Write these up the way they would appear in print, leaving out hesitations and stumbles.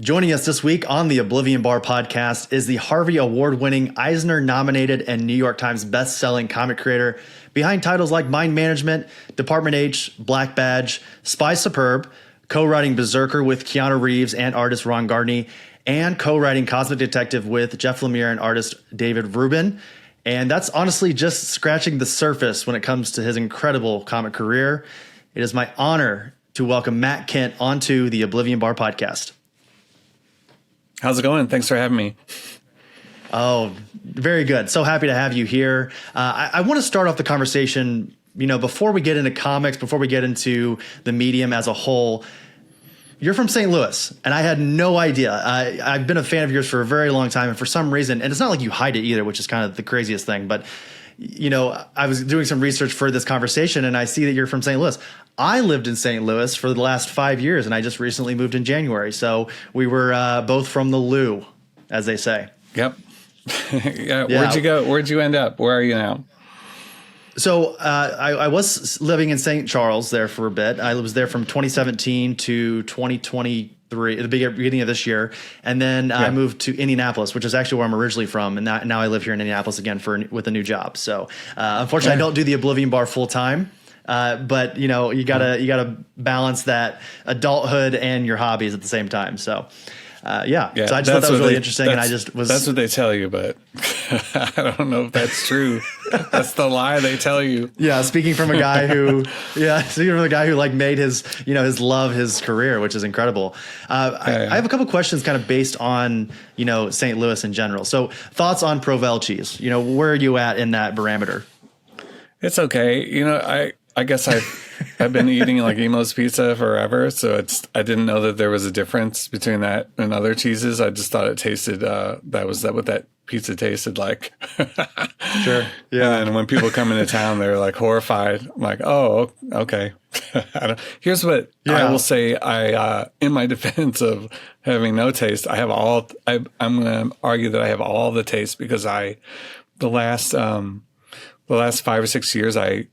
Joining us this week on the Oblivion Bar Podcast is the Harvey Award-winning, Eisner-nominated, and New York Times best-selling comic creator behind titles like Mind Management, Department H, Black Badge, Spy Superb, co-writing BRZRKR with Keanu Reeves and artist Ron Garney, and co-writing Cosmic Detective with Jeff Lemire and artist David Rubin. And that's honestly just scratching the surface when it comes to his incredible comic career. It is my honor to welcome Matt Kindt onto the Oblivion Bar Podcast. How's it going? Thanks for having me. Oh, very good. So happy to have you here. I want to start off the conversation, before we get into comics, before we get into the medium as a whole. You're from St. Louis, and I had no idea. I've been a fan of yours for a very long time, and for some reason, and it's not like you hide it either, which is kind of the craziest thing, but I was doing some research for this conversation, and I see that you're from St. Louis. I lived in St. Louis for the last 5 years, and I just recently moved in January. So we were both from the Lou, as they say. Yep. Yeah. Where'd you go? Where'd you end up? Where are you now? So I was living in St. Charles there for a bit. I was there from 2017 to 2023, the beginning of this year. And then I moved to Indianapolis, which is actually where I'm originally from. And now I live here in Indianapolis again with a new job. So unfortunately, I don't do the Oblivion Bar full time. But you gotta balance that adulthood and your hobbies at the same time. So, So I just thought that was really interesting, and that's what they tell you, but I don't know if that's true. That's the lie they tell you. Yeah, speaking from a guy who, made his love his career, which is incredible. I have a couple questions, kind of based on St. Louis in general. So, thoughts on Provel cheese? Where are you at in that parameter? It's okay. I guess I've been eating like Emo's Pizza forever, so I didn't know that there was a difference between that and other cheeses. I just thought it tasted what that pizza tasted like. Sure. Yeah. And when people come into town, they're like horrified. I'm like, oh, okay. Here's what I will say. I in my defense of having no taste, I'm going to argue that I have all the taste because the last 5 or 6 years I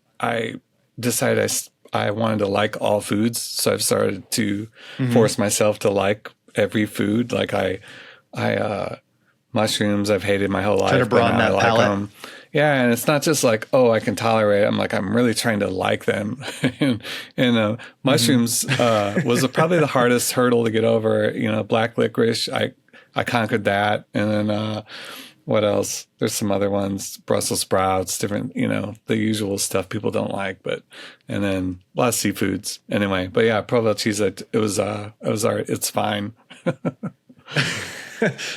decided I wanted to like all foods, so I've started to force myself to like every food. Like mushrooms, I've hated my whole life. Try to broaden that palate. Them. Yeah, and it's not just like, oh, I can tolerate it. I'm really trying to like them. and mushrooms was probably the hardest hurdle to get over. Black licorice, I conquered that, and then. What else? There's some other ones, Brussels sprouts, different, the usual stuff people don't like, and then a lot of seafoods anyway. But yeah, Provel cheese, it's fine.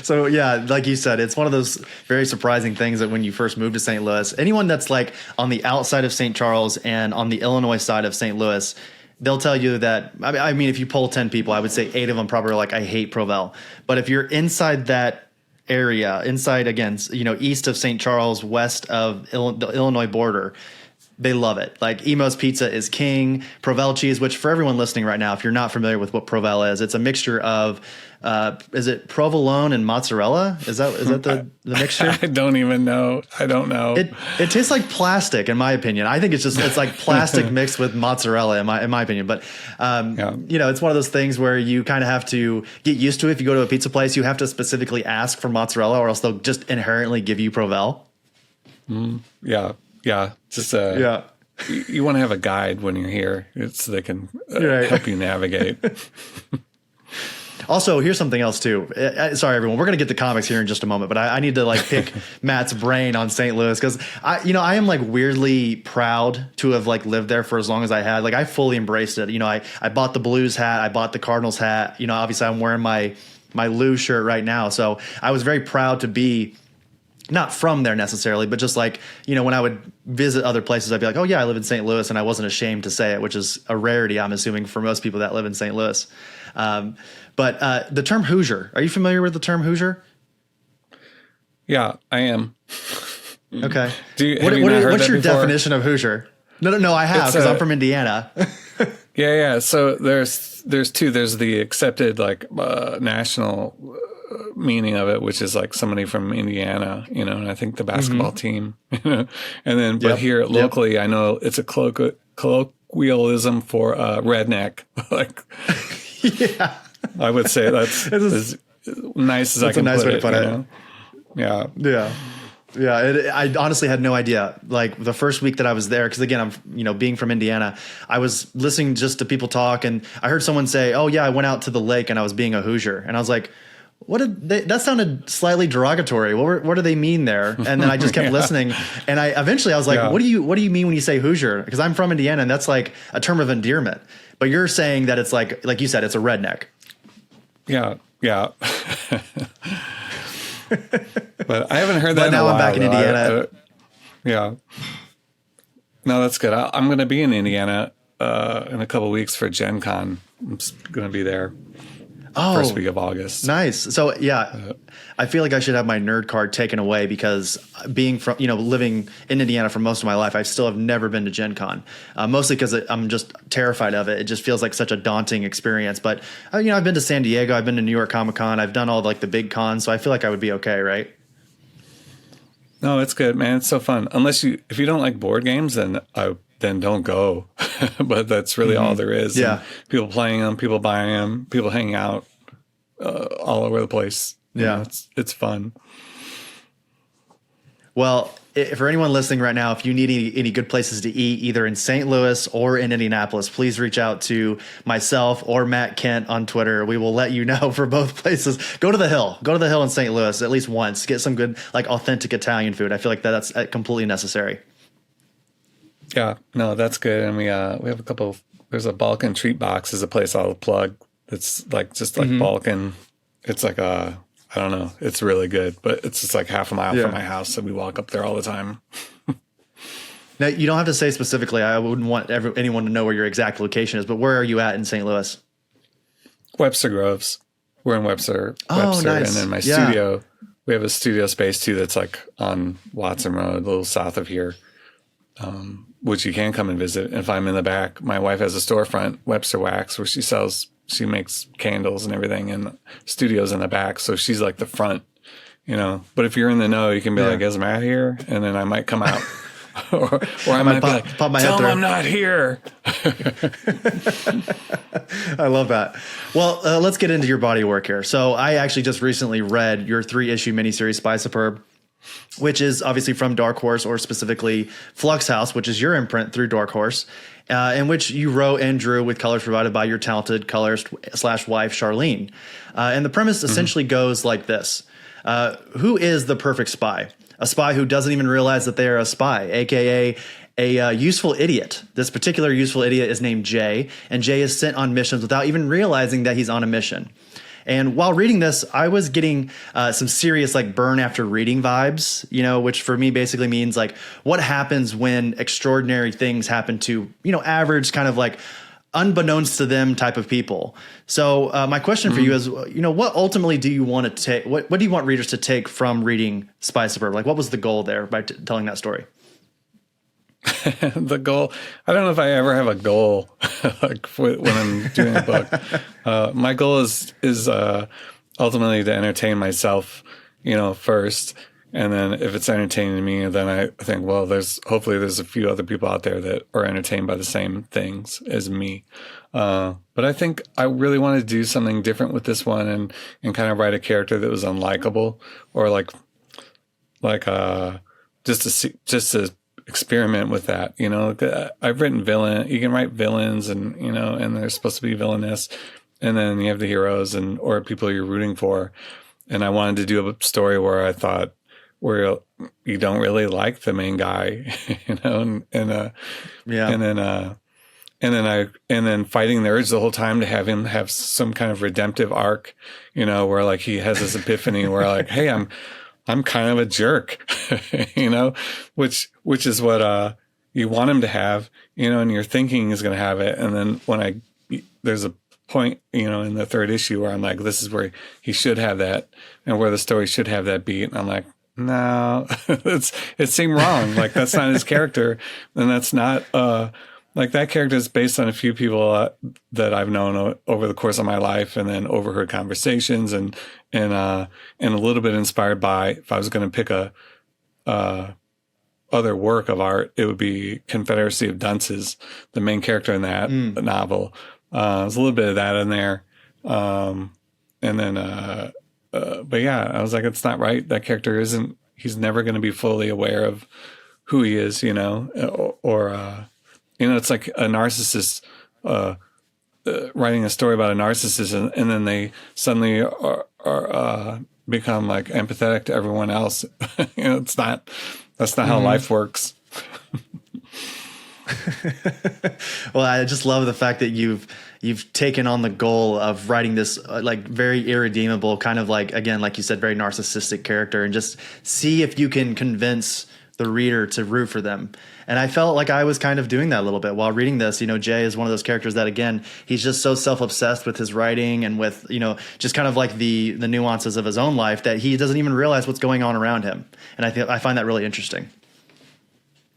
So yeah, like you said, it's one of those very surprising things that when you first moved to St. Louis, anyone that's like on the outside of St. Charles and on the Illinois side of St. Louis, they'll tell you that, I mean, if you poll 10 people, I would say 8 of them probably are like, I hate Provel. But if you're inside that area, inside again, east of St. Charles, west of the Illinois border, they love it. Like Emo's Pizza is king. Provel cheese, which for everyone listening right now, if you're not familiar with what Provel is, it's a mixture of is it provolone and mozzarella? Is that the mixture? I don't even know. I don't know. It tastes like plastic, in my opinion. I think it's like plastic mixed with mozzarella, in my opinion. But it's one of those things where you kind of have to get used to it. If you go to a pizza place, you have to specifically ask for mozzarella, or else they'll just inherently give you Provel. Yeah. Just you want to have a guide when you're here, so they can help you navigate. Also, here's something else too. Sorry, everyone. We're going to get to comics here in just a moment, but I need to pick Matt's brain on St. Louis because I am weirdly proud to have lived there for as long as I had. I fully embraced it. I bought the Blues hat. I bought the Cardinals hat. Obviously I'm wearing my Lou shirt right now. So I was very proud to be not from there necessarily, but just when I would visit other places, I'd be like, oh yeah, I live in St. Louis, and I wasn't ashamed to say it, which is a rarity, I'm assuming, for most people that live in St. Louis. But the term Hoosier, are you familiar with the term Hoosier? Yeah, I am. Okay. What's your definition of Hoosier? No, I have, because I'm from Indiana. Yeah. So there's two. There's the accepted national meaning of it, which is somebody from Indiana, and I think the basketball team, and then, but here locally, I know it's a colloquialism for redneck. Yeah. I would say that's as nice as I can nice put way to put it. know? Yeah. Yeah. Yeah, I honestly had no idea. Like the first week that I was there, because again, I'm being from Indiana, I was listening just to people talk, and I heard someone say, "Oh yeah, I went out to the lake and I was being a Hoosier," and I was like, "What did they?" That sounded slightly derogatory. What do they mean there? And then I just kept listening, and I eventually was like, "What do you mean when you say Hoosier?" Because I'm from Indiana, and that's like a term of endearment. But you're saying that it's like you said, it's a redneck. Yeah. But I haven't heard that. But now I'm back in though. Indiana. Yeah. No, that's good. I'm going to be in Indiana in a couple of weeks for Gen Con. I'm going to be there. First week of August. Nice. So yeah, I feel like I should have my nerd card taken away, because being from, living in Indiana for most of my life, I still have never been to Gen Con, mostly because I'm just terrified of it. It just feels like such a daunting experience. But, I've been to San Diego, I've been to New York Comic Con, I've done all like the big cons. So I feel like I would be okay, right? No, it's good, man. It's so fun. If you don't like board games, then don't go. But that's really all there is. Yeah. And people playing them, people buying them, people hanging out all over the place. Yeah. It's fun. Well, for anyone listening right now, if you need any good places to eat, either in St. Louis or in Indianapolis, please reach out to myself or Matt Kindt on Twitter. We will let you know for both places. Go to the Hill in St. Louis at least once. Get some good, like authentic Italian food. I feel like that's completely necessary. Yeah, no, that's good. And we have a couple. There's a Balkan Treat Box is a place I'll plug. It's like just like Balkan. It's like I don't know. It's really good, but it's just like half a mile from my house, so we walk up there all the time. Now, you don't have to say specifically. I wouldn't want anyone to know where your exact location is, but where are you at in St. Louis? Webster Groves. We're in Webster. Oh, nice. And then my studio, we have a studio space too that's like on Watson Road, a little south of here, which you can come and visit. And if I'm in the back, my wife has a storefront, Webster Wax, where she makes candles and everything, and studio's in the back. So she's like the front, But if you're in the know, you can be like, "Is Matt here?" And then I might come out. or I might be like, "Tell him I'm not here." I love that. Well, let's get into your body of work here. So I actually just recently read your 3-issue miniseries, Spy Superb, which is obviously from Dark Horse, or specifically Flux House, which is your imprint through Dark Horse, in which you wrote and drew with colors provided by your talented colorist/wife, Charlene. And the premise essentially goes like this. Who is the perfect spy? A spy who doesn't even realize that they are a spy, aka a useful idiot. This particular useful idiot is named Jay, and Jay is sent on missions without even realizing that he's on a mission. And while reading this, I was getting some serious like burn after reading vibes, which for me basically means like what happens when extraordinary things happen to, average kind of like unbeknownst to them type of people. So my question for you is, what ultimately do you want to take? What do you want readers to take from reading Spy Superb? Like, what was the goal there by telling that story? The goal, I don't know if I ever have a goal like when I'm doing a book. My goal is ultimately to entertain myself, first. And then if it's entertaining to me, then I think, well, hopefully there's a few other people out there that are entertained by the same things as me. But I think I really wanted to do something different with this one and kind of write a character that was unlikable, or just to experiment with that. I've written villain. You can write villains, and and they're supposed to be villainous, and then you have the heroes or people you're rooting for. And I wanted to do a story where I thought, where you don't really like the main guy, and then fighting the urge the whole time to have him have some kind of redemptive arc, where like he has this epiphany where like, hey, I'm kind of a jerk, which is what you want him to have, and your thinking is going to have it. And then there's a point, in the 3rd issue where I'm like, this is where he should have that, and where the story should have that beat. And I'm like, no, it seemed wrong. Like that's not his character, and that's not like that character is based on a few people that I've known over the course of my life, and then overheard conversations, and a little bit inspired by, if I was going to pick a other work of art, it would be Confederacy of Dunces, the main character in that novel. There's a little bit of that in there. And then, but yeah, I was like, it's not right. That character he's never going to be fully aware of who he is, or it's like a narcissist, writing a story about a narcissist, and then they suddenly are become like empathetic to everyone else. That's not how life works. Well, I just love the fact that you've taken on the goal of writing this like very irredeemable kind of like, again, like you said, very narcissistic character, and just see if you can convince the reader to root for them. And I felt like I was kind of doing that a little bit while reading this. Jay is one of those characters that, again, he's just so self-obsessed with his writing and with, just kind of like the nuances of his own life that he doesn't even realize what's going on around him. And I find that really interesting.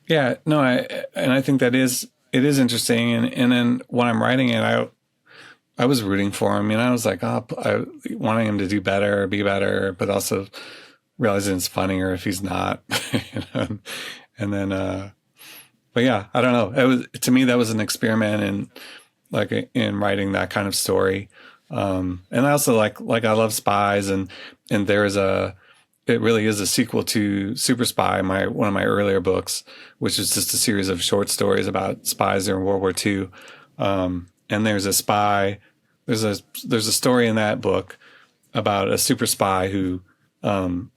Yeah, no, I think it is interesting. And then when I'm writing it, I was rooting for him. I was like, wanting him to do better, be better, but also realizing it's funnier if he's not. And then, but yeah, I don't know. To me, that was an experiment in writing that kind of story. And I also like I love spies, and it really is a sequel to Super Spy, one of my earlier books, which is just a series of short stories about spies during World War II. And there's a spy. There's a story in that book about a super spy who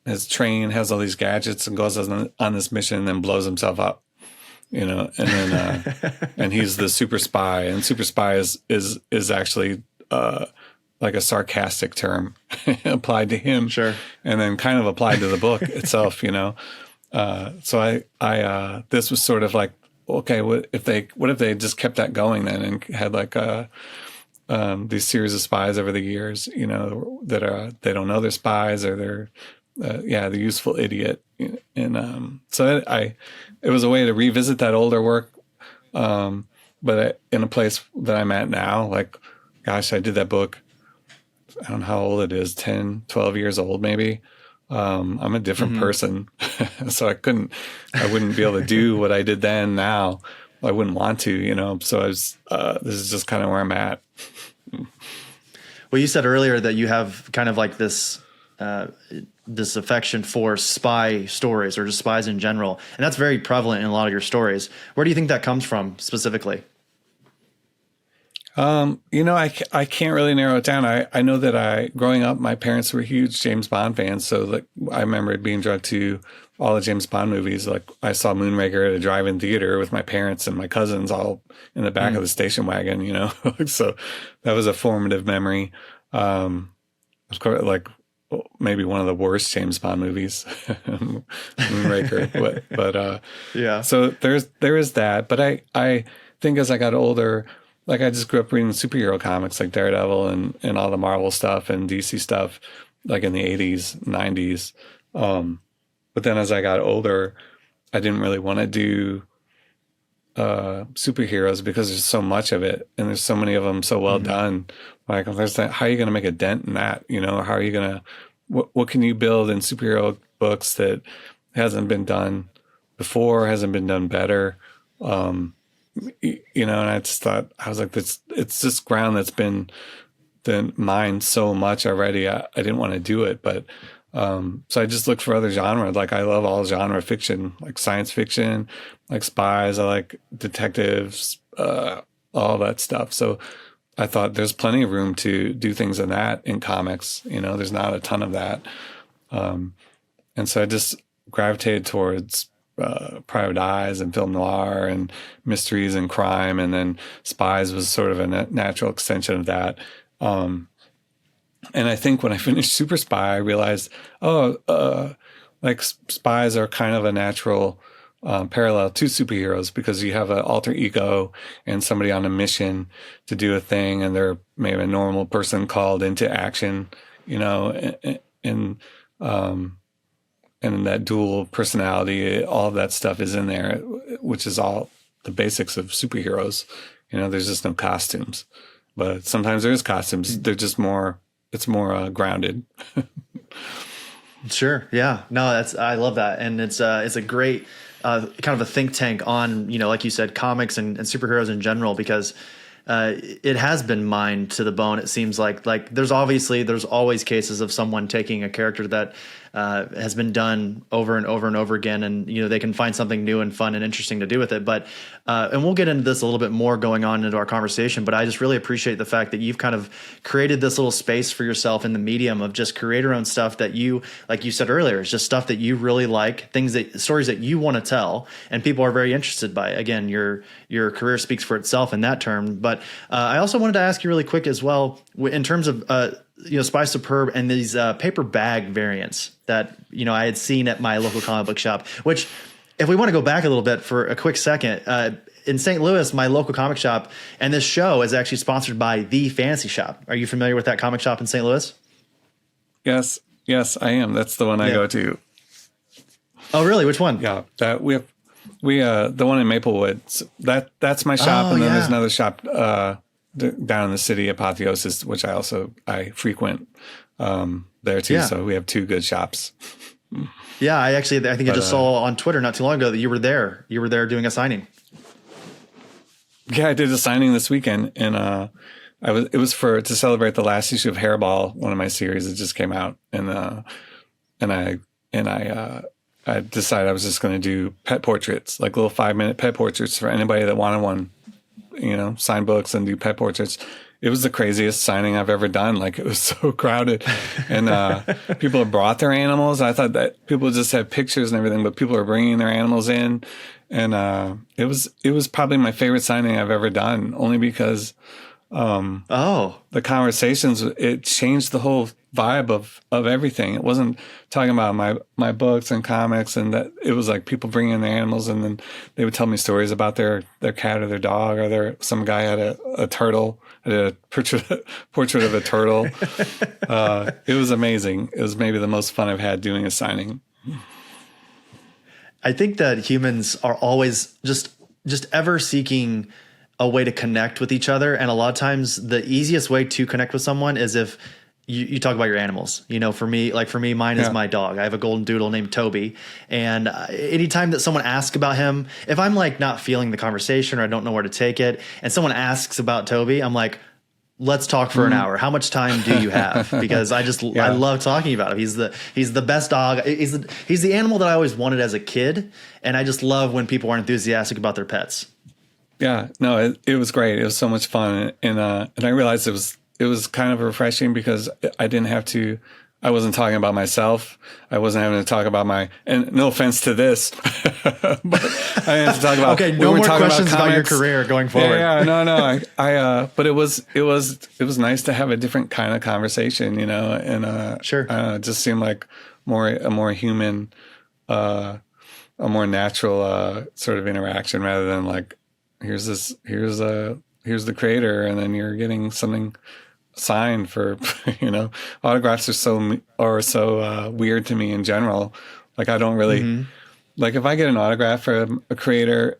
is trained, has all these gadgets, and goes on this mission and then blows himself up. And then and he's the super spy, and super spy is actually like a sarcastic term applied to him, sure, and then kind of applied to the book itself. So I this was sort of like, okay, what if they just kept that going then and had like these series of spies over the years, that they don't know they're spies, or they're the useful idiot. And so it was a way to revisit that older work, but in a place that I'm at now. Like, gosh, I did that book, I don't know how old it is, 10, 12 years old maybe. I'm a different person. So I wouldn't be able to do what I did then now. I wouldn't want to, so this is just kind of where I'm at. Well, you said earlier that you have kind of like this affection for spy stories, or just spies in general. And that's very prevalent in a lot of your stories. Where do you think that comes from specifically? I can't really narrow it down. I know that growing up, my parents were huge James Bond fans. So like, I remember being drugged to all the James Bond movies. Like, I saw Moonraker at a drive-in theater with my parents and my cousins all in the back of the station wagon, So that was a formative memory. Of course, like maybe one of the worst James Bond movies, Moonraker, but yeah. So there is that. But I think as I got older, like, I just grew up reading superhero comics like Daredevil and all the Marvel stuff and DC stuff, like in the 80s, 90s. But then as I got older, I didn't really want to do superheroes because there's so much of it, and there's so many of them so well done. Like, how are you going to make a dent in that? How are you going to, what can you build in superhero books that hasn't been done before, hasn't been done better? And I just thought, I was like, it's this ground that's been mined so much already. I didn't want to do it, but so I just looked for other genres. Like, I love all genre fiction, like science fiction, like spies. I like detectives, all that stuff. So I thought there's plenty of room to do things in comics. There's not a ton of that. And so I just gravitated towards private eyes and film noir and mysteries and crime, and then spies was sort of a natural extension of that. And I think when I finished Super Spy, I realized, like, spies are kind of a natural parallel to superheroes, because you have an alter ego and somebody on a mission to do a thing, and they're maybe a normal person called into action, and that dual personality, all of that stuff is in there, which is all the basics of superheroes. There's just no costumes, but sometimes there's costumes. They're just it's more grounded. Sure. Yeah. No, I love that. And it's a great kind of a think tank on, like you said, comics and superheroes in general, because it has been mined to the bone. It seems like there's always cases of someone taking a character that has been done over and over and over again, and they can find something new and fun and interesting to do with it. But and we'll get into this a little bit more going on into our conversation. But I just really appreciate the fact that you've kind of created this little space for yourself in the medium of just creator-owned stuff that you, like you said earlier, is just stuff that you really like, stories that you want to tell, and people are very interested by. Again, your career speaks for itself in that term. But I also wanted to ask you really quick as well, in terms of Spy Superb and these paper bag variants that I had seen at my local comic book shop. Which, if we want to go back a little bit for a quick second, in St. Louis, my local comic shop, and this show is actually sponsored by The Fantasy Shop. Are you familiar with that comic shop in St. Louis? Yes, I am. That's the one I go to. Oh, really? Which one? Yeah, that we the one in Maplewood. That's my shop, and then there's another shop down in the city, Apotheosis, which I frequent there too. Yeah. So we have two good shops. Yeah, I think I just saw on Twitter not too long ago that you were there. You were there doing a signing. Yeah, I did a signing this weekend, and it was to celebrate the last issue of Hairball, one of my series that just came out, and I decided I was just going to do pet portraits, like little 5-minute pet portraits for anybody that wanted one. Sign books and do pet portraits. It was the craziest signing I've ever done. Like, it was so crowded, and people have brought their animals. I thought that people just had pictures and everything, but people are bringing their animals in, and it was probably my favorite signing I've ever done, only because the conversations, it changed the whole vibe of everything. It wasn't talking about my books and comics, and that it was like people bringing in their animals, and then they would tell me stories about their cat or their dog, or some guy had a turtle. I did a portrait of a turtle. It was amazing. It was maybe the most fun I've had doing a signing. I think that humans are always just ever seeking a way to connect with each other. And a lot of times the easiest way to connect with someone is if you talk about your animals. For me, mine is my dog. I have a golden doodle named Toby. And anytime that someone asks about him, if I'm like not feeling the conversation or I don't know where to take it, and someone asks about Toby, I'm like, let's talk for an hour. How much time do you have? Because I love talking about him. He's the best dog. He's the animal that I always wanted as a kid. And I just love when people are enthusiastic about their pets. Yeah, no, it was great. It was so much fun. And I realized it was kind of refreshing because I wasn't talking about myself. I wasn't having to talk about and no offense to this, but I had to talk about, okay, no more questions about your career going forward. Yeah, no. But it was nice to have a different kind of conversation, and sure. It just seemed like a more human, a more natural, sort of interaction rather than like, here's the creator, and then you're getting something signed for, autographs are so weird to me in general. Like, I don't really like, if I get an autograph from a creator,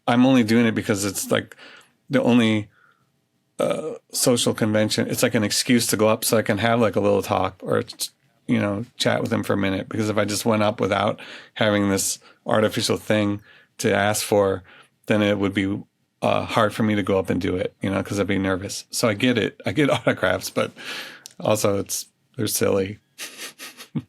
I'm only doing it because it's like the only social convention. It's like an excuse to go up so I can have like a little talk or, chat with them for a minute. Because if I just went up without having this artificial thing to ask for, then it would be hard for me to go up and do it, because I'd be nervous. So I get it. I get autographs, but also they're silly.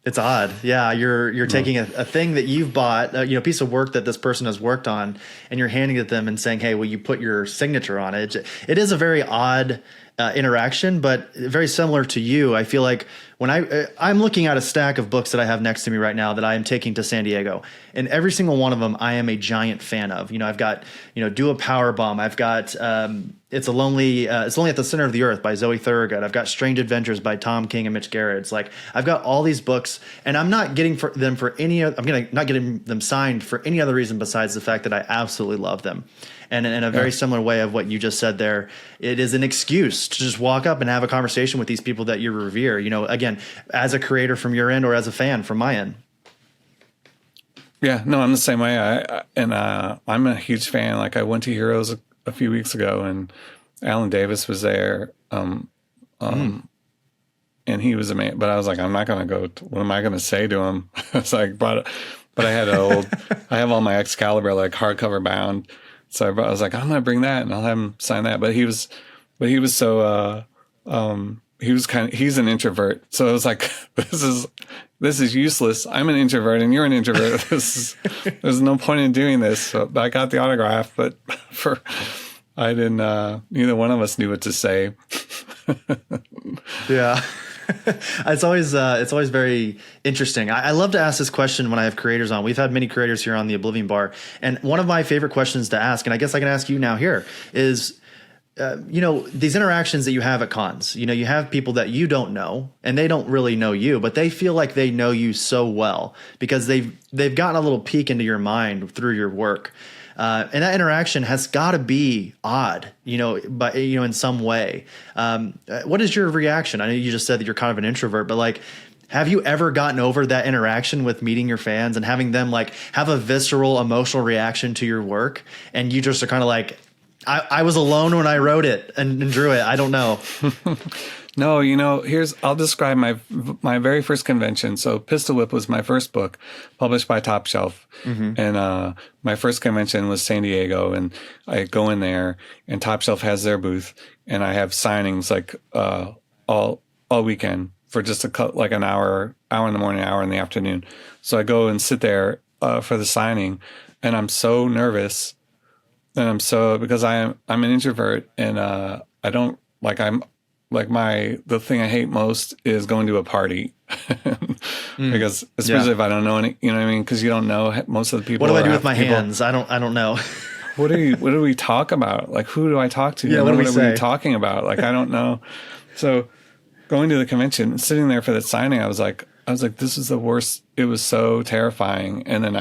It's odd. Yeah. You're taking a thing that you've bought, a piece of work that this person has worked on, and you're handing it to them and saying, hey, will you put your signature on it? It is a very odd interaction, but very similar to you. I feel like when I'm looking at a stack of books that I have next to me right now that I am taking to San Diego, and every single one of them I am a giant fan of. I've got, Do a Power Bomb. I've got It's Lonely at the Center of the Earth by Zoe Thorogood. I've got Strange Adventures by Tom King and Mitch Garrett. It's like, I've got all these books, and I'm not getting not getting them signed for any other reason besides the fact that I absolutely love them. And in a very similar way of what you just said there, it is an excuse to just walk up and have a conversation with these people that you revere, again, as a creator from your end or as a fan from my end. Yeah, no, I'm the same way. I'm a huge fan. Like, I went to Heroes a few weeks ago, and Alan Davis was there. And he was amazing. But I was like, I'm not going to go. What am I going to say to him? It's like, but I had I have all my Excalibur, like, hardcover bound. So I was like, I'm gonna bring that and I'll have him sign that. But he was so he's an introvert. So it was like, this is useless. I'm an introvert and you're an introvert. There's no point in doing this. So, but I got the autograph, but I didn't, neither one of us knew what to say. Yeah. It's always very interesting. I love to ask this question when I have creators on. We've had many creators here on the Oblivion Bar. And one of my favorite questions to ask, and I guess I can ask you now here, is, these interactions that you have at cons, you have people that you don't know and they don't really know you, but they feel like they know you so well because they've gotten a little peek into your mind through your work. And that interaction has got to be odd, but in some way. What is your reaction? I know you just said that you're kind of an introvert, but like, have you ever gotten over that interaction with meeting your fans and having them like have a visceral emotional reaction to your work? And you just are kind of like, I was alone when I wrote it and drew it. I don't know. No, I'll describe my very first convention. So Pistol Whip was my first book published by Top Shelf. Mm-hmm. And my first convention was San Diego. And I go in there and Top Shelf has their booth. And I have signings like all weekend for just an hour in the morning, hour in the afternoon. So I go and sit there for the signing. And I'm so nervous. And because I'm an introvert and I don't the thing I hate most is going to a party because especially if I don't know any, you know what I mean? Cause you don't know most of the people. What do I do with my hands? I don't know. What do we talk about? Like, who do I talk to? Yeah. What are we talking about? Like, I don't know. So going to the convention, sitting there for the signing, I was like, this is the worst. It was so terrifying. And then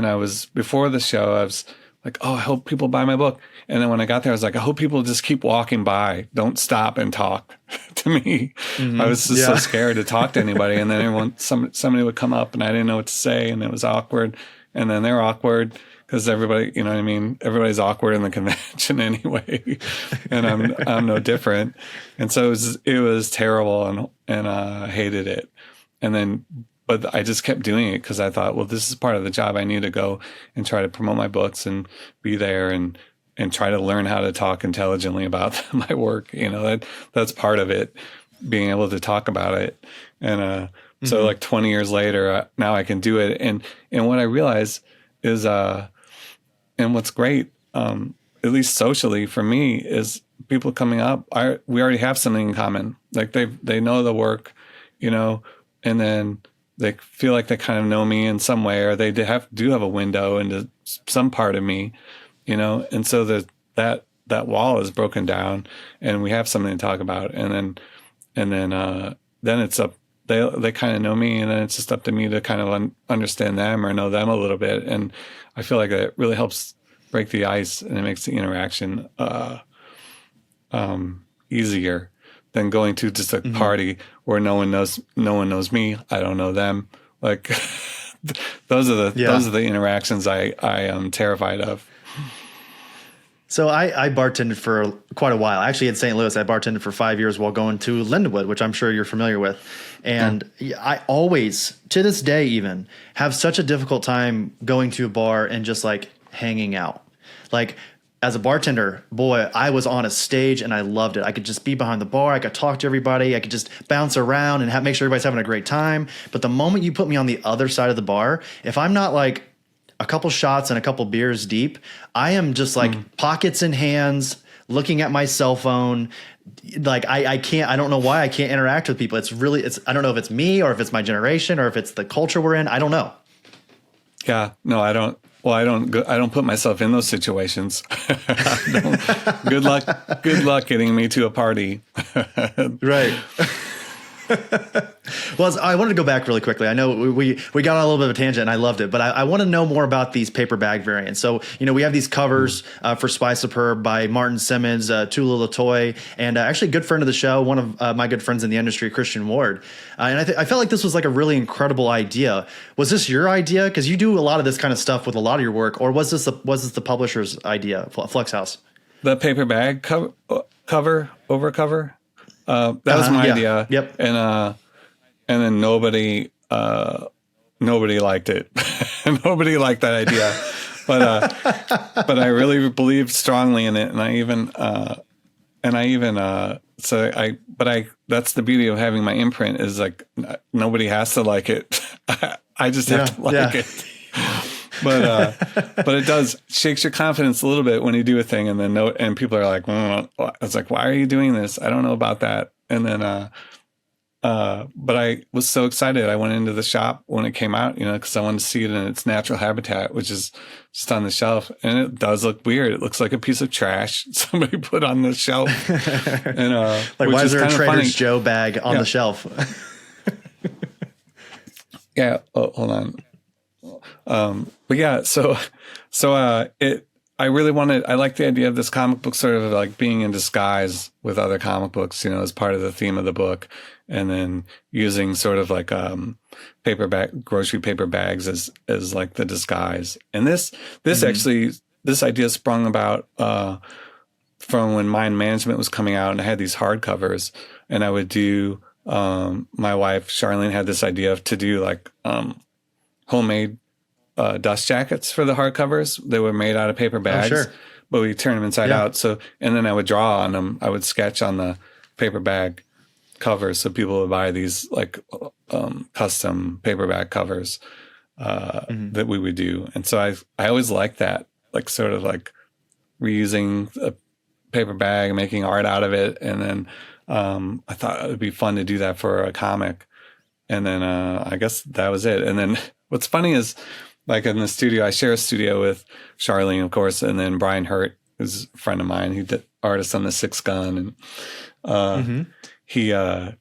I was before the show, I was like, oh, I hope people buy my book. And then when I got there, I was like, I hope people just keep walking by. Don't stop and talk to me. Mm-hmm. I was just so scared to talk to anybody. And then somebody would come up and I didn't know what to say. And it was awkward. And then they're awkward because everybody, you know what I mean? Everybody's awkward in the convention anyway. And I'm no different. And so it was terrible and I hated it. But I just kept doing it because I thought, well, this is part of the job. I need to go and try to promote my books and be there and try to learn how to talk intelligently about my work. That's part of it, being able to talk about it. And so like 20 years later, now I can do it. And what I realize is, and what's great, at least socially for me, is people coming up. We already have something in common. Like they know the work, and then they feel like they kind of know me in some way, or they do have a window into some part of me, and so that wall is broken down and we have something to talk about. And then it's up, they kind of know me, and then it's just up to me to kind of understand them or know them a little bit. And I feel like it really helps break the ice and it makes the interaction, easier than going to just a party where no one knows me. I don't know them. Like those are the interactions I am terrified of. So I bartended for quite a while. Actually, in St. Louis, I bartended for 5 years while going to Lindenwood, which I'm sure you're familiar with. And I always, to this day even, have such a difficult time going to a bar and just like hanging out. Like, as a bartender, boy, I was on a stage and I loved it. I could just be behind the bar. I could talk to everybody. I could just bounce around and make sure everybody's having a great time. But the moment you put me on the other side of the bar, if I'm not like a couple shots and a couple beers deep, I am just like pockets in hands, looking at my cell phone. Like I can't, I don't know why I can't interact with people. I don't know if it's me or if it's my generation or if it's the culture we're in. I don't know. Yeah, no, I don't. Well, I don't put myself in those situations. Good luck getting me to a party. Right. Well, I wanted to go back really quickly. I know we got on a little bit of a tangent and I loved it, but I want to know more about these paper bag variants. So, we have these covers for Spy Superb by Martin Simmons, Tula Latoy, and actually a good friend of the show, one of my good friends in the industry, Christian Ward. And I felt like this was like a really incredible idea. Was this your idea? Because you do a lot of this kind of stuff with a lot of your work, or was this the publisher's idea, Flux House? The paper bag cover over cover. That was my idea. Yep. And then nobody liked it. Nobody liked that idea. but I really believe strongly in it. And that's the beauty of having my imprint is like, nobody has to like it. I just have to like it. But it does shakes your confidence a little bit when you do a thing and then and people are like, it's like, why are you doing this? I don't know about that. And then, but I was so excited. I went into the shop when it came out, because I wanted to see it in its natural habitat, which is just on the shelf. And it does look weird. It looks like a piece of trash somebody put on the shelf. And like, why is there a Trader Joe bag on the shelf? Yeah. Oh, hold on. But yeah, I like the idea of this comic book sort of like being in disguise with other comic books, as part of the theme of the book. And then using sort of like, grocery paper bags as like the disguise. And this idea sprung about, from when Mind Management was coming out and I had these hardcovers and I would do, my wife, Charlene, had this idea to do like, homemade dust jackets for the hardcovers. They were made out of paper bags, but we turn them inside out. So, and then I would draw on them. I would sketch on the paper bag covers. So people would buy these like custom paperback covers that we would do. And so I always liked that, like sort of like reusing a paper bag and making art out of it. And then I thought it would be fun to do that for a comic. And then I guess that was it. And then what's funny is, like in the studio, I share a studio with Charlene, of course, and then Brian Hurt, who's a friend of mine. He did artist on the Six Gun, and he when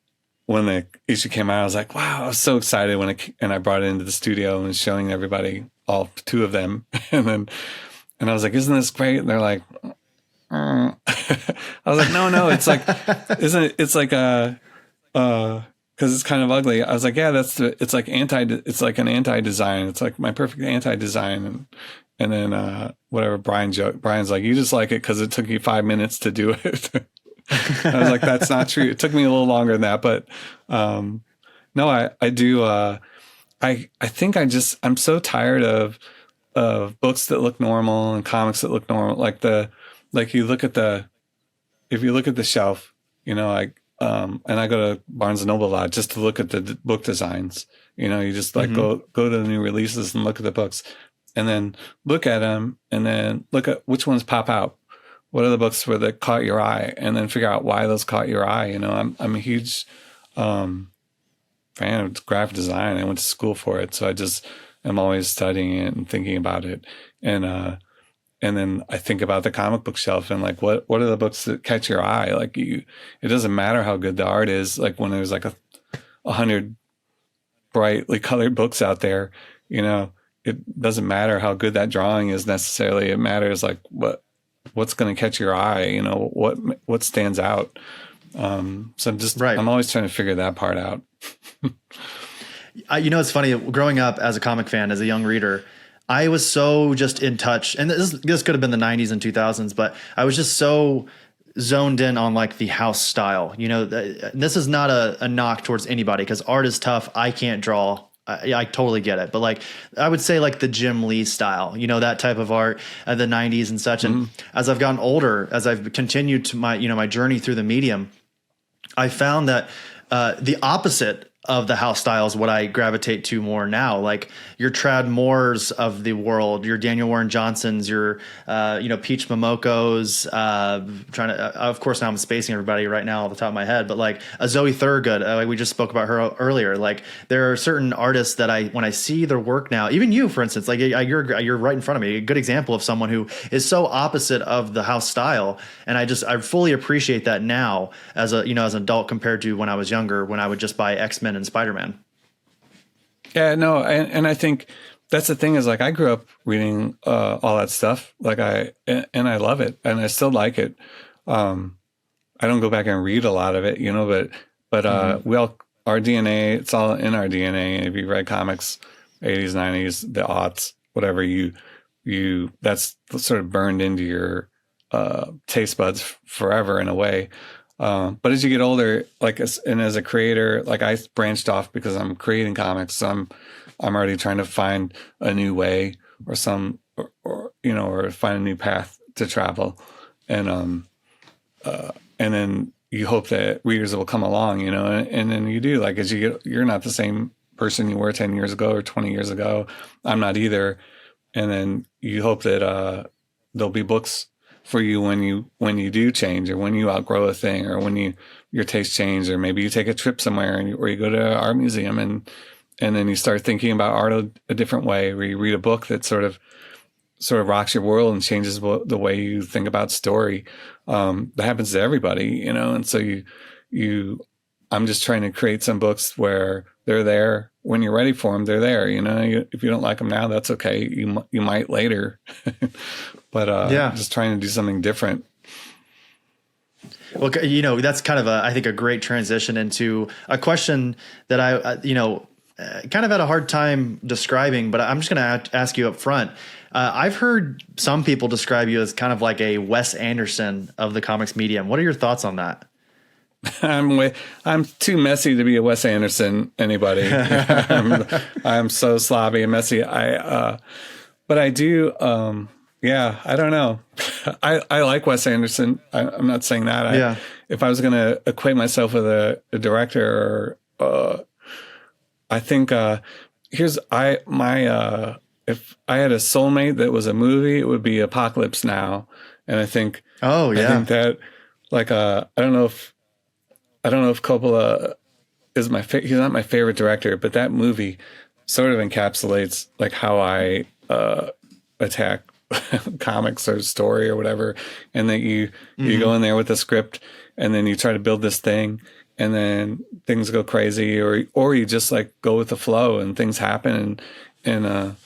the issue came out, I was like, wow, I was so excited and I brought it into the studio and was showing everybody, all two of them, and I was like, isn't this great? And they're like, I was like, no, it's like, it's like because it's kind of ugly. I was like, yeah, it's like an anti-design. It's like my perfect anti-design. And then whatever Brian's like, you just like it because it took you 5 minutes to do it. I was like, that's not true. It took me a little longer than that. But no, I do. I think I'm so tired of books that look normal and comics that look normal. If you look at the shelf, and I go to Barnes & Noble a lot just to look at the book designs. You just like go to the new releases and look at the books and then look at them and then look at which ones pop out. What are the books that caught your eye? And then figure out why those caught your eye. I'm a huge fan of graphic design. I went to school for it. So I just am always studying it and thinking about it. And then I think about the comic book shelf and like, what are the books that catch your eye? Like it doesn't matter how good the art is. Like when there's like 100 brightly colored books out there, it doesn't matter how good that drawing is necessarily. It matters like what's going to catch your eye, what stands out. So I'm always trying to figure that part out. It's funny, growing up as a comic fan, as a young reader, I was so just in touch, and this could have been the 90s and 2000s, but I was just so zoned in on like the house style. This is not a knock towards anybody because art is tough. I can't draw. I totally get it. But like, I would say like the Jim Lee style, that type of art of the 90s and such. And as I've gotten older, as I've continued to my journey through the medium, I found that the opposite of the house style is what I gravitate to more now. Like your Trad Moores of the world, your Daniel Warren Johnsons, your Peach Momoko's, of course now I'm spacing everybody right now off the top of my head, but like a Zoe Thurgood, like we just spoke about her earlier. Like there are certain artists that when I see their work now, even you, for instance, like you're right in front of me, a good example of someone who is so opposite of the house style. And I fully appreciate that now as an adult compared to when I was younger, when I would just buy X-Men and Spider-Man. Yeah, no, and I think that's the thing is like I grew up reading all that stuff, like I love it and I still like it. I don't go back and read a lot of it, but we all, our DNA, it's all in our DNA. If you read comics, 80s, 90s, the aughts, whatever, you that's sort of burned into your taste buds forever in a way. But as you get older, as a creator, like I branched off because I'm creating comics. So I'm already trying to find a new way or or find a new path to travel. And then you hope that readers will come along, and then you do, like, as you're not the same person you were 10 years ago or 20 years ago. I'm not either. And then you hope that there'll be books for you when you do change, or when you outgrow a thing, or when your taste change, or maybe you take a trip somewhere or you go to an art museum and then you start thinking about art a different way, or you read a book that sort of rocks your world and changes the way you think about story. That happens to everybody, and so I'm just trying to create some books where they're there when you're ready for them. They're there, if you don't like them now, that's okay. You might later, but just trying to do something different. Well, that's kind of I think a great transition into a question that I kind of had a hard time describing, but I'm just going to ask you up front. I've heard some people describe you as kind of like a Wes Anderson of the comics medium. What are your thoughts on that? I'm too messy to be a Wes Anderson anybody. I'm so sloppy and messy. But I do. I don't know. I like Wes Anderson. I'm not saying that. If I was going to equate myself with a director, I think if I had a soulmate that was a movie, it would be Apocalypse Now. And I think, I think that, like, I don't know if Coppola is he's not my favorite director, but that movie sort of encapsulates like how I attack comics or story or whatever. And that you go in there with a script and then you try to build this thing, and then things go crazy, or you just like go with the flow and things happen. And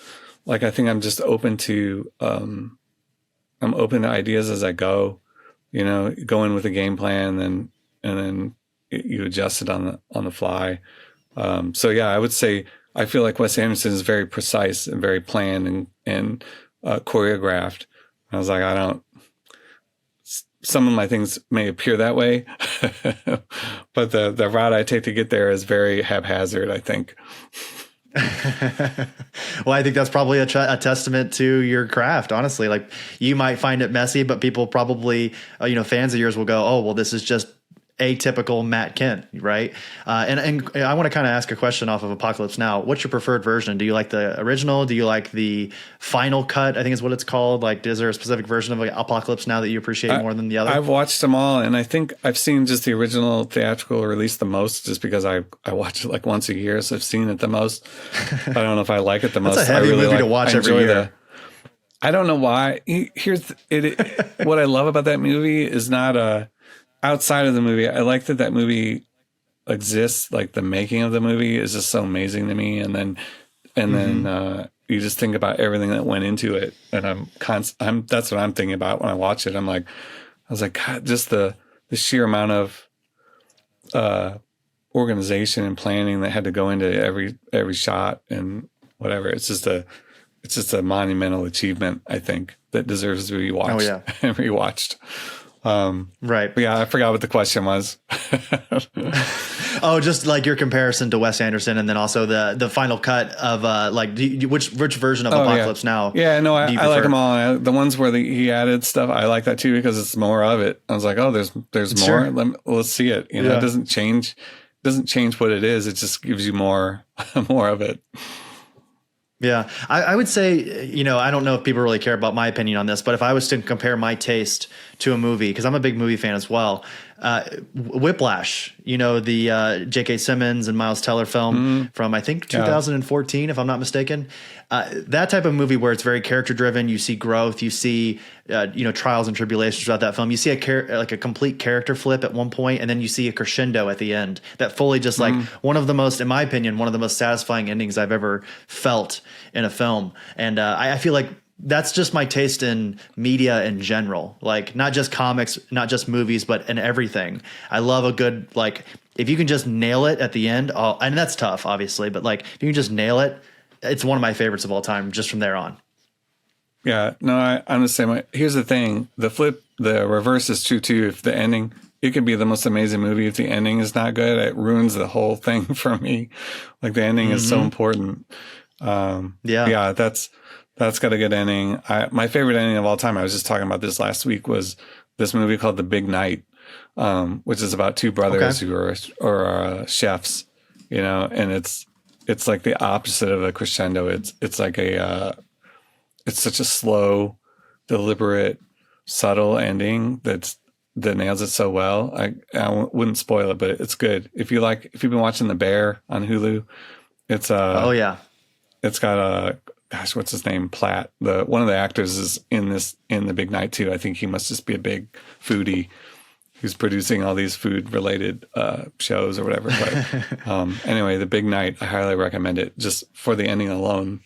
like, I think I'm just open to, I'm open to ideas as I go, go in with a game plan and then you adjust it on the fly. I would say I feel like Wes Anderson is very precise and very planned and choreographed. I was like, some of my things may appear that way, but the route I take to get there is very haphazard, I think. Well, I think that's probably a testament to your craft, honestly. Like, you might find it messy, but people probably, fans of yours will go, oh, well, this is just atypical Matt Kindt, right? And I want to kind of ask a question off of Apocalypse Now. What's your preferred version? Do you like the original? Do you like the final cut, I think is what it's called? Like, is there a specific version of Apocalypse Now that you appreciate more than the other? I've watched them all, and I think I've seen just the original theatrical release the most, just because I watch it like once a year, so I've seen it the most. I don't know if I like it the most. That's a heavy movie to watch every year. I don't know why. What I love about that movie is not outside of the movie. I like that movie exists. Like, the making of the movie is just so amazing to me. And then you just think about everything that went into it. And that's what I'm thinking about when I watch it. I was like, God, just the sheer amount of organization and planning that had to go into every shot and whatever. It's just a monumental achievement, I think, that deserves to be watched and rewatched. Right. But yeah, I forgot what the question was. Oh, just like your comparison to Wes Anderson, and then also the final cut of which version of Apocalypse Now? Yeah, no, I like them all. The ones where he added stuff, I like that too, because it's more of it. I was like, oh, there's more. Let's see it. It doesn't change what it is. It just gives you more of it. Yeah, I would say, I don't know if people really care about my opinion on this, but if I was to compare my taste to a movie, because I'm a big movie fan as well, Whiplash, the J.K. Simmons and Miles Teller film from, I think, 2014, if I'm not mistaken. That type of movie where it's very character driven, you see growth, you see, trials and tribulations throughout that film. You see a complete character flip at one point, and then you see a crescendo at the end that fully just one of the most, in my opinion, one of the most satisfying endings I've ever felt in a film. And I feel like that's just my taste in media in general, like not just comics, not just movies, but in everything. I love a good, if you can just nail it at the end, and that's tough, obviously, but if you can just nail it, it's one of my favorites of all time, just from there on. Yeah, no, I'm the same way. Here's the thing. The reverse is true too. If the ending, it could be the most amazing movie. If the ending is not good, it ruins the whole thing for me. Like, the ending is so important. That's That's got a good ending. My favorite ending of all time, I was just talking about this last week, was this movie called The Big Night, which is about two brothers who are chefs, you know, and it's like the opposite of a crescendo. It's like it's such a slow, deliberate, subtle ending that nails it so well. I wouldn't spoil it, but it's good. If you've been watching The Bear on Hulu, it's it's got gosh, what's his name? Platt. One of the actors is in The Big Night too. I think he must just be a big foodie who's producing all these food related shows or whatever. But anyway, The Big Night, I highly recommend it just for the ending alone.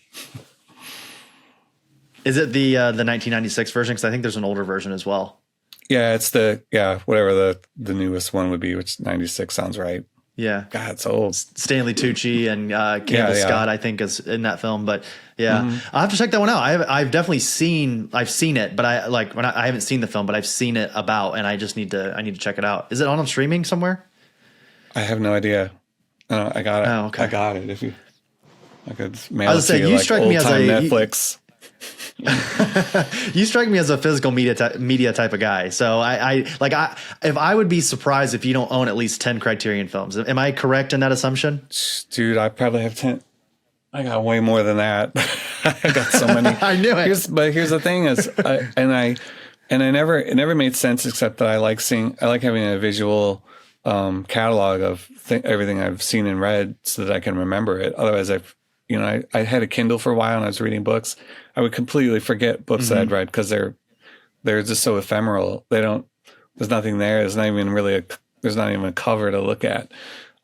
Is it the 1996 version? Because I think there's an older version as well. Yeah, it's whatever the newest one would be, which 96 sounds right. Yeah. God, it's old. Stanley Tucci and Campbell Scott, I think, is in that film. But yeah, I'll have to check that one out. I've definitely seen it, but I haven't seen the film, but I've seen it about, and I need to check it out. Is it on streaming somewhere? I have no idea. I got it. Oh, okay. I got it. If I could mail it to you, you like strike me as Netflix. You strike me as a physical media type of guy. So if I would be surprised if you don't own at least 10 Criterion films. Am I correct in that assumption? Dude, I probably have 10. I got way more than that. I got so many. I knew it. But here's the thing is, it never made sense except that I like having a visual catalog of everything I've seen and read so that I can remember it. Otherwise, I had a Kindle for a while and I was reading books. I would completely forget books that I'd read because they're just so ephemeral. There's nothing there. There's not even a cover to look at.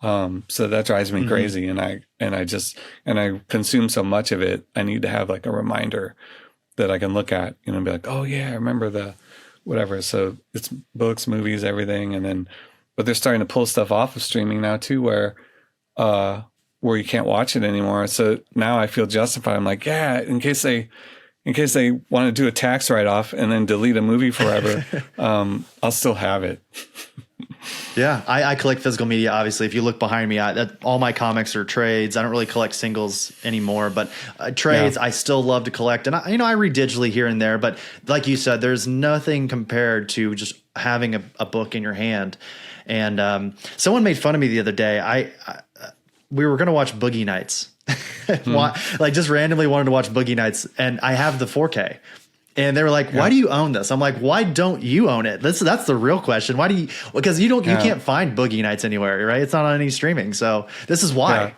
So that drives me crazy. And I consume so much of it. I need to have like a reminder that I can look at, and be like, oh yeah, I remember the whatever. So it's books, movies, everything. But they're starting to pull stuff off of streaming now too, where you can't watch it anymore. So now I feel justified. I'm like, yeah, in case they want to do a tax write-off and then delete a movie forever, I'll still have it. Yeah, I collect physical media. Obviously, if you look behind me, all my comics are trades. I don't really collect singles anymore, but trades I still love to collect. And I read digitally here and there, but like you said, there's nothing compared to just having a book in your hand. And someone made fun of me the other day. We were going to watch Boogie Nights. Just randomly wanted to watch Boogie Nights, and I have the 4K. And they were like, why do you own this? I'm like, why don't you own it? That's the real question. Why do you? Because you can't find Boogie Nights anywhere, right? It's not on any streaming. So this is why. Yeah.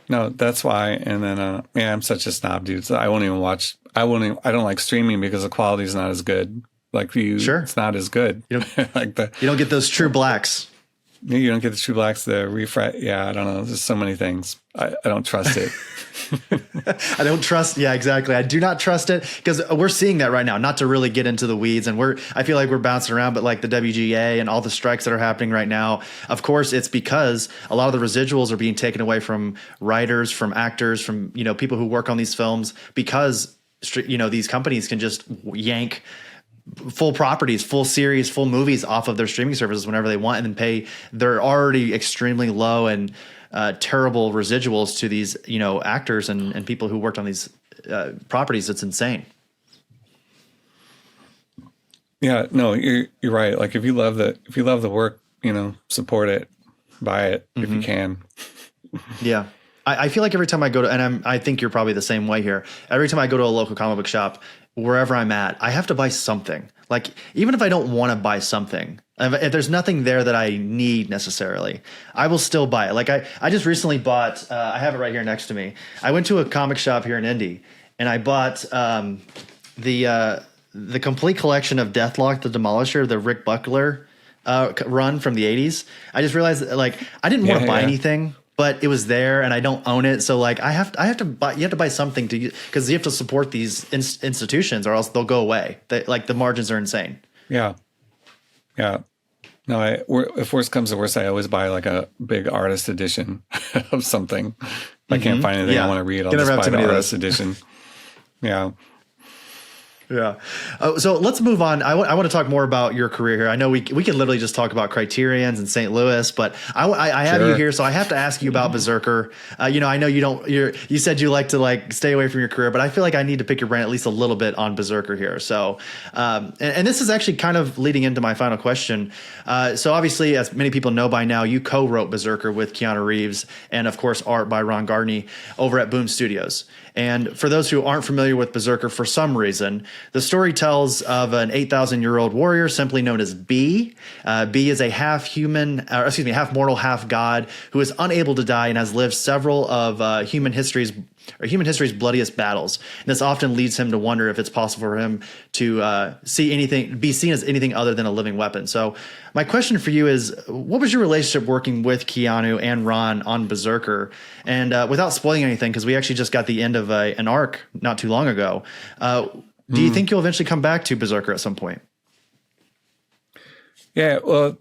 No, that's why. And then, I'm such a snob, dude. So I won't even watch. I don't like streaming because the quality is not as good. It's not as good. You don't get those true blacks. You don't get the true blacks, the refresh. Yeah, I don't know. There's so many things. I don't trust it. I don't trust. Yeah, exactly. I do not trust it because we're seeing that right now. Not to really get into the weeds, and I feel like we're bouncing around, but like the WGA and all the strikes that are happening right now, of course, it's because a lot of the residuals are being taken away from writers, from actors, from people who work on these films because these companies can just yank full properties, full series, full movies off of their streaming services whenever they want, and then pay their already extremely low and terrible residuals to these, actors and people who worked on these properties. It's insane. Yeah, no, you're right. Like if you love the work, support it, buy it if you can. Yeah. I feel like every time I go to, and I think you're probably the same way here. Every time I go to a local comic book shop, wherever I'm at, I have to buy something. Like even if I don't want to buy something, if there's nothing there that I need necessarily, I will still buy it. Like I just recently bought, I have it right here next to me. I went to a comic shop here in Indy and I bought the complete collection of Deathlock the Demolisher, the Rick Buckler run from the 80s. I just realized that, I didn't want to buy anything, but it was there and I don't own it. So I have to buy, you have to buy something because you have to support these institutions or else they'll go away. The margins are insane. Yeah. Yeah. No, if worst comes to worst, I always buy a big artist edition of something. If I can't find anything I want to read, I'll just buy the artist edition. Yeah. Yeah. So let's move on. I want to talk more about your career here. I know we could literally just talk about Criterion's and St. Louis, but I have you here, so I have to ask you about BRZRKR. I know you said you like to like stay away from your career, but I feel like I need to pick your brain at least a little bit on BRZRKR here. So, and this is actually kind of leading into my final question. So obviously, as many people know by now, you co-wrote BRZRKR with Keanu Reeves and of course art by Ron Garney over at Boom Studios. And for those who aren't familiar with BRZRKR for some reason, the story tells of an 8,000-year-old warrior simply known as B. B is a half mortal, half god who is unable to die and has lived several of human history's bloodiest battles. And this often leads him to wonder if it's possible for him to be seen as anything other than a living weapon. So my question for you is, what was your relationship working with Keanu and Ron on BRZRKR? And without spoiling anything, because we actually just got the end of an arc not too long ago, do you think you'll eventually come back to BRZRKR at some point? Yeah, well,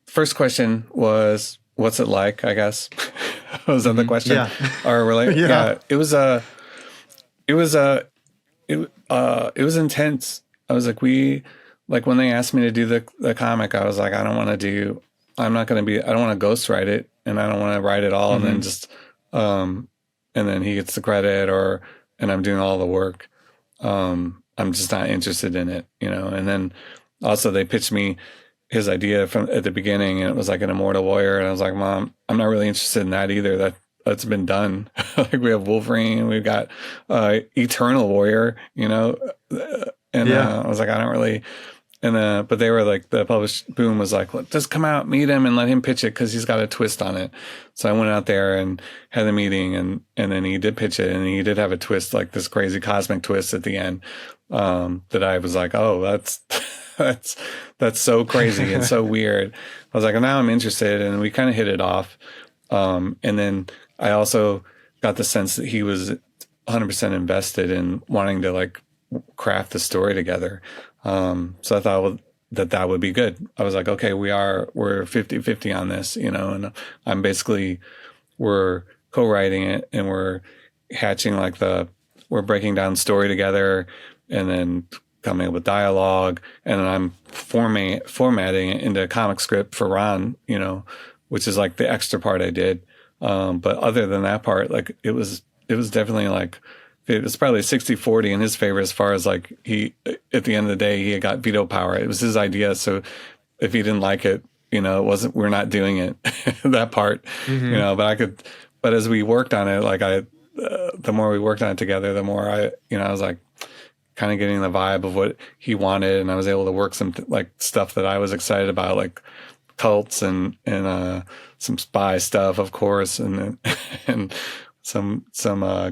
first question was, what's it like, I guess? Was that the question? Yeah. Or yeah. It was intense. I was like, when they asked me to do the comic, I was like, I don't want to ghostwrite it, and I don't want to write it all and then just, and then he gets the credit and I'm doing all the work. I'm just not interested in it, and then also they pitched me his idea from at the beginning, and it was like an immortal warrior, and I was like, Mom, I'm not really interested in that either. That's been done. Like we have Wolverine, we've got Eternal Warrior, and I was like, I don't really. And but they were like, the published Boom was like, just come out, meet him, and let him pitch it because he's got a twist on it. So I went out there and had the meeting, and then he did pitch it, and he did have a twist, like this crazy cosmic twist at the end, that I was like, oh, that's so crazy and so weird. I was like, now I'm interested, and we kind of hit it off. And then I also got the sense that he was 100% invested in wanting to like craft the story together. So I thought that would be good. I was like, okay, we're 50-50 on this, and we're co-writing it, and we're hatching we're breaking down story together, and then coming up with dialogue, and then I'm formatting it into a comic script for Ron, which is like the extra part I did. But other than that part, like it was definitely like, it was probably 60-40 in his favor as far as like at the end of the day, he got veto power. It was his idea. So if he didn't like it, we're not doing it, that part, but as we worked on it, like the more we worked on it together, the more I was like kind of getting the vibe of what he wanted. And I was able to work some like stuff that I was excited about, like cults and some spy stuff, of course. And some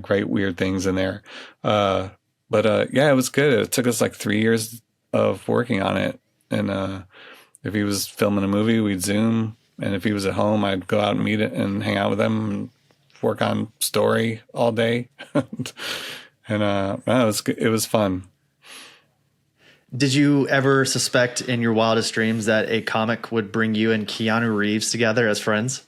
great weird things in there. But yeah, it was good. It took us like 3 years of working on it. And if he was filming a movie, we'd Zoom. And if he was at home, I'd go out and meet it and hang out with him and work on story all day. And it was fun. Did you ever suspect in your wildest dreams that a comic would bring you and Keanu Reeves together as friends?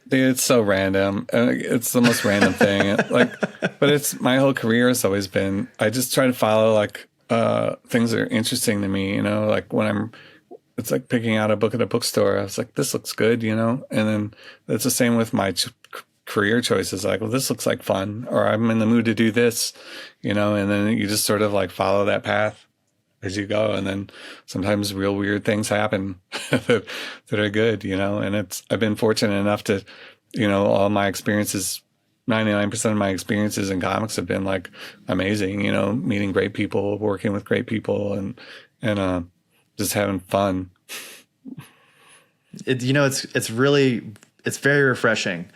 Dude, it's so random. It's the most random thing. But it's my whole career has always been, I just try to follow like things that are interesting to me, like it's like picking out a book at a bookstore. I was like, this looks good, and then it's the same with my career choices. Like, well, this looks like fun, or I'm in the mood to do this, and then you just sort of like follow that path as you go. And then sometimes real weird things happen that are good, and I've been fortunate enough to, all my experiences, 99% of my experiences in comics have been like amazing, meeting great people, working with great people, and just having fun. It's very refreshing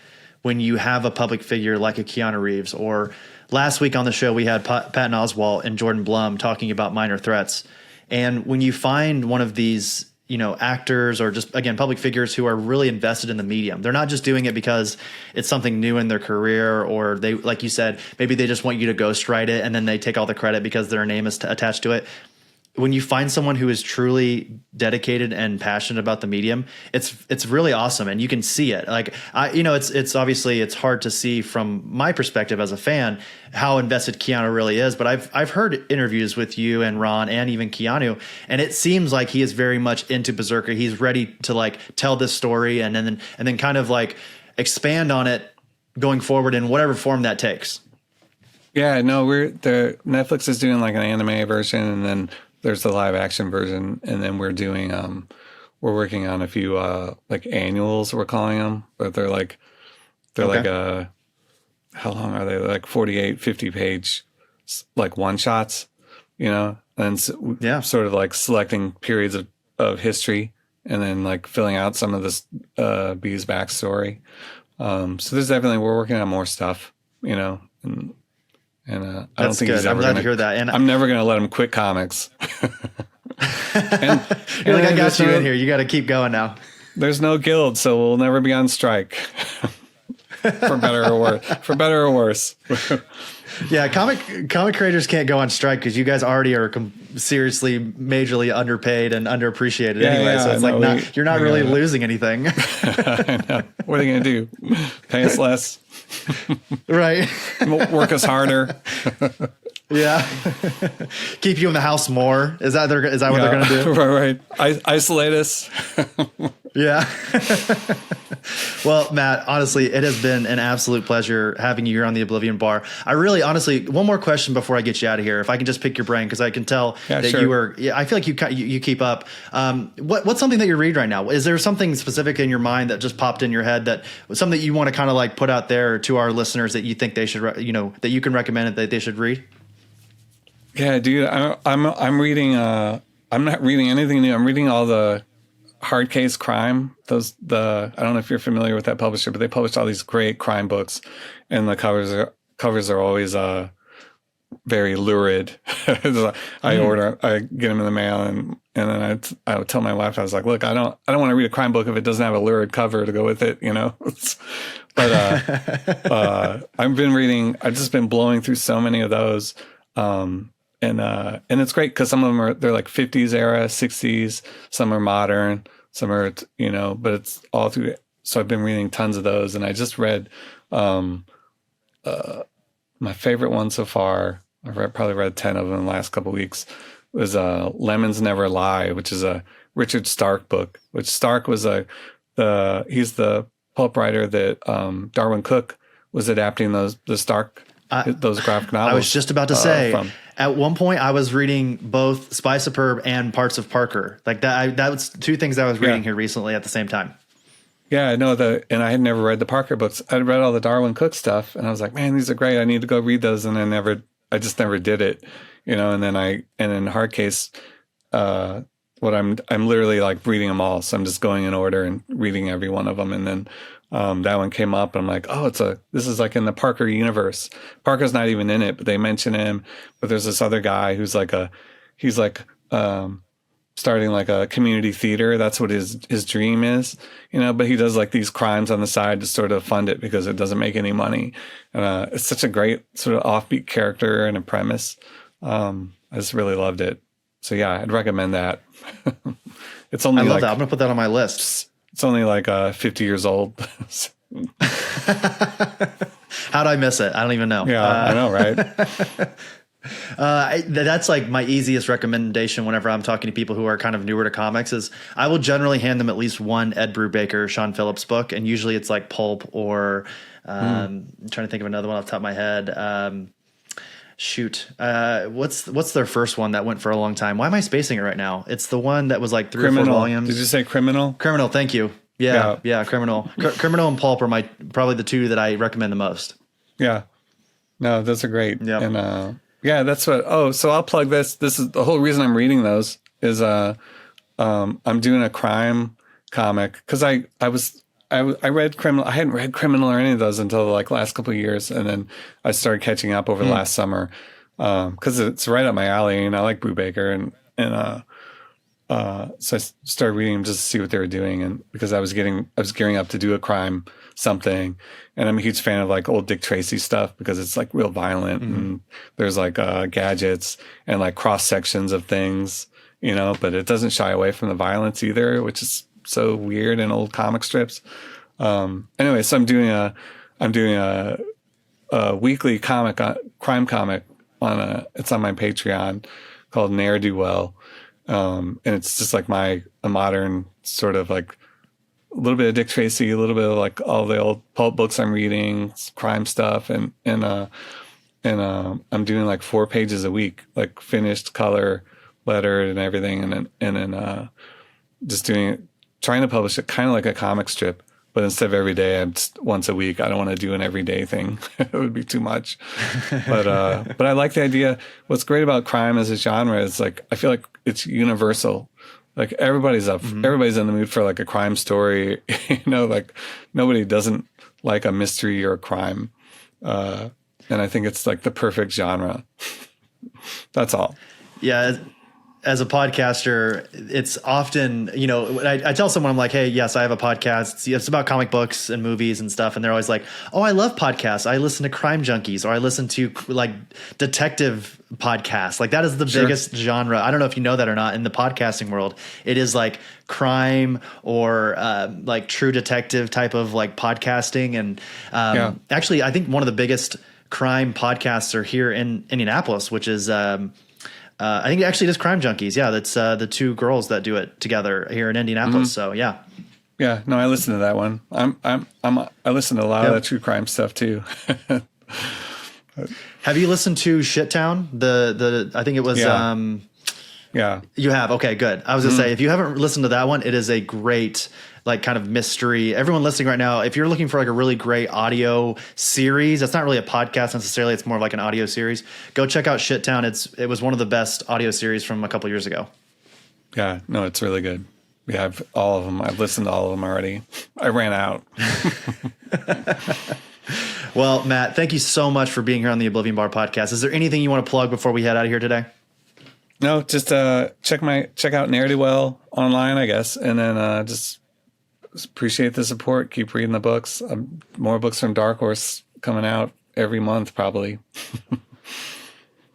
when you have a public figure like a Keanu Reeves, or last week on the show, we had Patton Oswalt and Jordan Blum talking about Minor Threats. And when you find one of these, actors or just, again, public figures who are really invested in the medium, they're not just doing it because it's something new in their career, or they, like you said, maybe they just want you to ghostwrite it and then they take all the credit because their name is attached to it. when you find someone who is truly dedicated and passionate about the medium, it's really awesome, and you can see it. Like it's obviously it's hard to see from my perspective as a fan how invested Keanu really is, but I've heard interviews with you and Ron and even Keanu, and it seems like he is very much into Berserker. He's ready to like tell this story and then kind of like expand on it going forward in whatever form that takes. Yeah, no, Netflix is doing like an anime version, and then there's the live action version, and then we're doing we're working on a few like annuals, we're calling them, but they're like how long are they? They're like 48, 50 page like one shots, and sort of like selecting periods of history and then like filling out some of this B's backstory. So there's definitely, we're working on more stuff, and I don't think he's ever I'm glad to hear that. And I'm never going to let him quit comics. You're like, I got you in here. You got to keep going now. There's no guild, so we'll never be on strike. For better or worse. For better or worse. Yeah, comic creators can't go on strike because you guys already are seriously, majorly underpaid and underappreciated anyway. Yeah, so it's like you're not really losing anything. I know. What are they going to do? Pay us less? Right. Work us harder. Yeah. Keep you in the house more. Is that what they're going to do? Right. Isolate us. Yeah. Well, Matt, honestly, it has been an absolute pleasure having you here on the Oblivion Bar. I really, honestly, one more question before I get you out of here. If I can just pick your brain, because I can tell that you were, I feel like you keep up. What's something that you read right now? Is there something specific in your mind that just popped in your head that was something that you want to kind of like put out there to our listeners that you think they should, that you can recommend that they should read? Yeah, dude, I'm reading. I'm not reading anything new. I'm reading all the hard case crime. I don't know if you're familiar with that publisher, but they publish all these great crime books, and the covers are always very lurid. I get them in the mail, and then I would tell my wife, I was like, look, I don't want to read a crime book if it doesn't have a lurid cover to go with it, But I've just been blowing through so many of those. And it's great because some of them they're like 50s era, 60s, some are modern, some are, but it's all through. So I've been reading tons of those, and I just read, my favorite one so far, probably read 10 of them in the last couple of weeks, was Lemons Never Lie, which is a Richard Stark book, which Stark was he's the pulp writer that Darwin Cook was adapting those graphic novels. I was just about to say, at one point I was reading both Spy Superb and parts of Parker. Like that was two things I was reading here recently at the same time. Yeah, I know and I had never read the Parker books. I'd read all the Darwin Cook stuff, and I was like, man, these are great. I need to go read those. And I just never did it, and then in Hard Case, I'm literally like reading them all. So I'm just going in order and reading every one of them. And then, that one came up, and I'm like, oh, this is like in the Parker universe. Parker's not even in it, but they mention him. But there's this other guy who's starting like a community theater. That's what his dream is, but he does like these crimes on the side to sort of fund it because it doesn't make any money. And it's such a great sort of offbeat character and a premise. I just really loved it. So yeah, I'd recommend that. It's only I love that. I'm going to put that on my list. It's only like 50 years old. How'd I miss it? I don't even know. Yeah, I know, right? That's like my easiest recommendation whenever I'm talking to people who are kind of newer to comics is I will generally hand them at least one Ed Brubaker, Sean Phillips book. And usually it's like pulp or I'm trying to think of another one off the top of my head. What's their first one that went for a long time? Why am I spacing it right now? It's the one that was like 3 or 4 volumes. Did you say Criminal? Criminal, thank you. Yeah, Criminal. Criminal and Pulp are probably the two that I recommend the most. Yeah. No, those are great. Yep. And that's what so I'll plug this. This is the whole reason I'm reading those is I'm doing a crime comic because I read Criminal. I hadn't read Criminal or any of those until the last couple of years, and then I started catching up over the last summer because it's right up my alley, and I like Brubaker, so I started reading them just to see what they were doing, and because I was gearing up to do a crime something, and I'm a huge fan of like old Dick Tracy stuff because it's like real violent, and there's like gadgets and like cross sections of things, but it doesn't shy away from the violence either, which is so weird in old comic strips. Anyway, so I'm doing a weekly crime comic it's on my Patreon called Ne'er Do Well. And it's just like a modern sort of like a little bit of Dick Tracy, a little bit of like all the old pulp books I'm reading, crime stuff. And I'm doing like 4 pages a week, like finished, color, lettered and everything. And then just trying to publish it kind of like a comic strip. But instead of every day, I'm just once a week. I don't want to do an everyday thing. It would be too much. But I like the idea. What's great about crime as a genre is like, I feel like it's universal. Like everybody's in the mood for like a crime story. Like nobody doesn't like a mystery or a crime. And I think it's like the perfect genre. That's all. Yeah. As a podcaster, it's often, I tell someone, I'm like, hey, yes, I have a podcast. It's about comic books and movies and stuff. And they're always like, oh, I love podcasts. I listen to Crime Junkies, or I listen to like detective podcasts. Like that is the biggest genre. I don't know if you know that or not in the podcasting world. It is like crime or like true detective type of like podcasting. And actually, I think one of the biggest crime podcasts are here in Indianapolis, which is I think actually it is Crime Junkies. Yeah, that's the 2 girls that do it together here in Indianapolis. So yeah. Yeah, no, I listen to that one. I listen to a lot of that true crime stuff too. Have you listened to Shittown? I think it was yeah. You have? Okay, good. I was gonna say, if you haven't listened to that one, it is a great like kind of mystery. Everyone listening right now, if you're looking for like a really great audio series, it's not really a podcast necessarily, it's more of like an audio series, go check out Shittown. It was one of the best audio series from a couple years ago. Yeah, no, it's really good. Yeah, I've all of them. I've listened to all of them already. I ran out. Well, Matt, thank you so much for being here on the Oblivion Bar Podcast. Is there anything you want to plug before we head out of here today? No, just check out Ne'er Do Well online, I guess, and then just appreciate the support. Keep reading the books. More books from Dark Horse coming out every month, probably.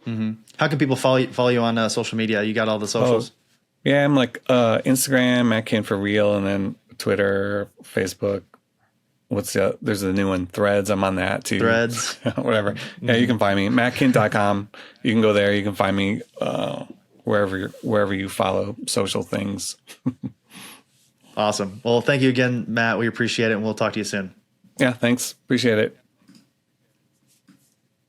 How can people follow you on social media? You got all the socials? Yeah, I'm like Instagram, Matt Kindt for real, and then Twitter, Facebook. There's a new one, Threads. I'm on that too. Threads. Whatever. Yeah, you can find me. MattKindt.com. You can go there. You can find me wherever you follow social things. Awesome. Well, thank you again, Matt. We appreciate it, and we'll talk to you soon. Yeah, thanks. Appreciate it.